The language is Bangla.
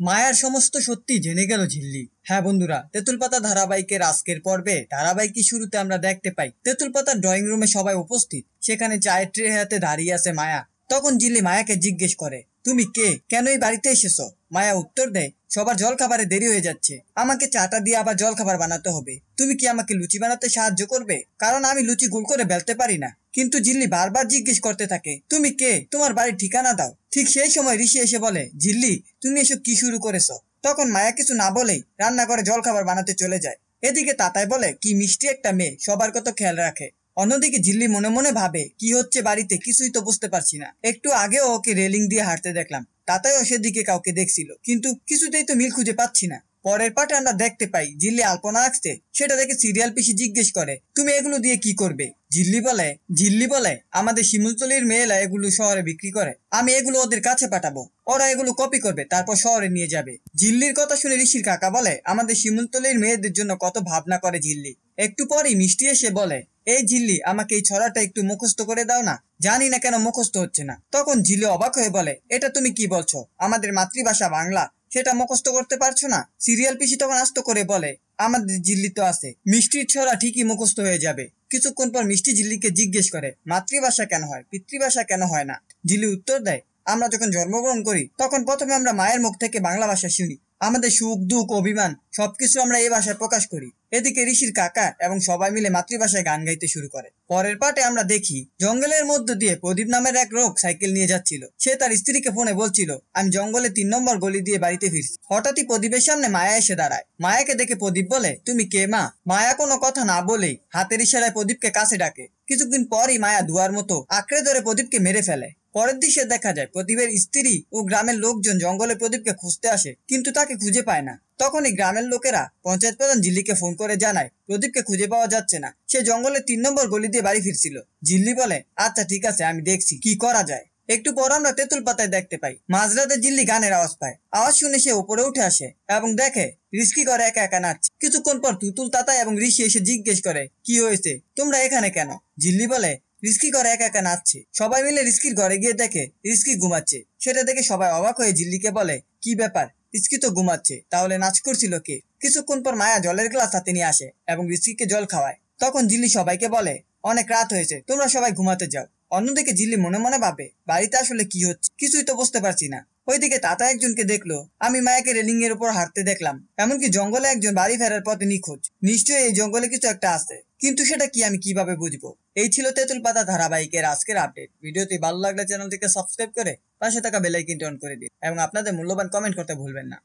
মায়ার সমস্ত সত্যি জেনে গেল ঝিল্লি। হ্যাঁ বন্ধুরা, তেঁতুল পাতা ধারাবাহিকের আজকের পর্বে ধারাবাহিকের শুরুতে আমরা দেখতে পাই তেঁতুল পাতার ড্রয়িং রুমে সবাই উপস্থিত। সেখানে চায়ের ট্রে হাতে দাঁড়িয়ে আছে মায়া। তখন ঝিল্লি মায়াকে জিজ্ঞেস করে, তুমি কে, কেন এই বাড়িতে এসেছো? মায়া উত্তর দেয়, সবার জল খাবারে দেরি হয়ে যাচ্ছে, আমাকে চাটা দিয়ে আবার জল খাবার বানাতে হবে। তুমি কি আমাকে লুচি বানাতে সাহায্য করবে? কারণ আমি লুচি গোল করে বেলতে পারি না। কিন্তু ঝিল্লি বারবার জিজ্ঞেস করতে থাকে, তুমি কে, তোমার বাড়ির ঠিকানা দাও। ঠিক সেই সময় ঋষি এসে বলে, ঝিল্লি তুমি এসব কি শুরু করেছো? তখন মায়া কিছু না বলেই রান্নাঘরে জল খাবার বানাতে চলে যায়। এদিকে তাতাই বলে, কি মিষ্টি একটা মেয়ে, সবার কত খেয়াল রাখে। অন্যদিকে ঝিল্লি মনে মনে ভাবে, কি হচ্ছে বাড়িতে কিছুই তো বুঝতে পারছি না। একটু আগেও ওকে রেলিং দিয়ে হাঁটতে দেখলাম, তাতাইও সেদিকে কাউকে দেখছিল, কিন্তু কিছুতেই তো মিল খুঁজে পাচ্ছি না। পরের পাঠে আমরা দেখতে পাই ঝিল্লি আলপনা আঁকছে, সেটা দেখে সিরিয়াল পিসি জিজ্ঞেস করে, তুমি এগুলো দিয়ে কি করবে? ঝিল্লি বলে আমাদের শিমুলতলির মেয়েরা এগুলো শহরে বিক্রি করে, আমি এগুলো ওদের কাছে পাঠাবো, ওরা এগুলো কপি করবে, তারপর শহরে নিয়ে যাবে। ঝিল্লির কথা শুনে ঋষির কাকা বলে, আমাদের শিমুলতলির মেয়েদের জন্য কত ভাবনা করে ঝিল্লি। একটু পরেই মিষ্টি এসে বলে, এই ঝিল্লি আমাকে এই ছড়াটা একটু মুখস্থ করে দাও না, জানি না কেন মুখস্থ হচ্ছে না। তখন ঝিল্লি অবাক হয়ে বলে, এটা তুমি কি বলছো? আমাদের মাতৃভাষা বাংলা, সেটা মুখস্থ করতে পারছো না? সিরিয়াল পিসি তখন আস্ত করে বলে, আমাদের ঝিল্লি তো আছে, মিষ্টির ছড়া ঠিকই মুখস্থ হয়ে যাবে। কিছুক্ষণ পর মিষ্টি ঝিল্লিকে জিজ্ঞেস করে, মাতৃভাষা কেন হয়, পিতৃভাষা কেন হয় না? ঝিল্লি উত্তর দেয়, আমরা যখন জন্মগ্রহণ করি তখন প্রথমে আমরা মায়ের মুখ থেকে বাংলা ভাষা শুনি, আমাদের সুখ দুঃখ অভিমান সবকিছু আমরা এই ভাষায় প্রকাশ করি। এদিকে ঋষির কাকা এবং সবাই মিলে মাতৃভাষায় গান গাইতে শুরু করে। পরের পার্টে আমরা দেখি জঙ্গলের মধ্য দিয়ে প্রদীপ নামের এক লোক সাইকেল নিয়ে যাচ্ছিল। সে তার স্ত্রীকে ফোনে বলছিল, আমি জঙ্গলে 3 নম্বর গলি দিয়ে বাড়িতে ফিরছি। হঠাৎই প্রদীপের সামনে মায়া এসে দাঁড়ায়। মায়াকে দেখে প্রদীপ বলে, তুমি কে মা? মায়া কোনো কথা না বলেই হাতের ইশারায় প্রদীপকে কাছে ডাকে। কিছুদিন পরই মায়া দুয়ার মতো আঁকড়ে ধরে প্রদীপকে মেরে ফেলে। পরের দৃশ্যে দেখা যায় প্রদীপের স্ত্রী ও গ্রামের লোকজন জঙ্গলে প্রদীপকে খুঁজতে আসে, কিন্তু তাকে খুঁজে পায় না। তখনই গ্রামের লোকেরা পঞ্চায়েত প্রধান ঝিল্লিকে ফোন করে জানায়, প্রদীপকে খুঁজে পাওয়া যাচ্ছে না, সে জঙ্গলের 3 নম্বর গলি দিয়ে বাড়ি ফিরছিল। ঝিল্লি বলে, আচ্ছা ঠিক আছে, আমি দেখছি কি করা যায়। একটু পর আমরা তেঁতুল পাতায় দেখতে পাই মাঝরাতে ঝিল্লি গানের আওয়াজ পায়। আওয়াজ শুনে সে উপরে উঠে আসে এবং দেখে রিস্কি করে একা একা নাচছে। কিছুক্ষণ পর তুতুল, তাতা এবং ঋষি এসে জিজ্ঞেস করে, কি হয়েছে, তোমরা এখানে কেন? ঝিল্লি বলে, রিস্কি ঘরে একা একা নাচছে। সবাই মিলে রিস্কির ঘরে গিয়ে দেখে রিস্কি ঘুমাচ্ছে। সেটা দেখে সবাই অবাক হয়ে ঝিল্লিকে বলে, কি ব্যাপার, রিস্কি তো ঘুমাচ্ছে, তাহলে নাচ করছিল কে? কিছুক্ষণ পর মায়া জলের গ্লাস হাতে নিয়ে আসে এবং রিস্কিকে জল খাওয়ায়। তখন ঝিল্লি সবাইকে বলে, অনেক রাত হয়েছে, তোমরা সবাই ঘুমাতে যাও। অন্যদিকে ঝিল্লি মনে মনে ভাবে, বাড়িতে আসলে কি হচ্ছে কিছুই তো বুঝতে পারছি না। ওইদিকে তাতা একজনকে দেখলো, আমি মায়াকে রেলিং এর উপর হাঁটতে দেখলাম, এমনকি জঙ্গলে একজন বাড়ি ফেরার পথে নিখোঁজ। নিশ্চয়ই এই জঙ্গলে কিছু একটা আছে, কিন্তু সেটা কি আমি কিভাবে বুঝবো? এই ছিল তেঁতুল পাতা ধারাবাহিকের আজকের আপডেট। ভিডিওটি ভালো লাগলে চ্যানেলটিকে সাবস্ক্রাইব করে পাশে থাকা বেল আইকনটি অন করে দিন এবং আপনাদের মূল্যবান কমেন্ট করতে ভুলবেন না।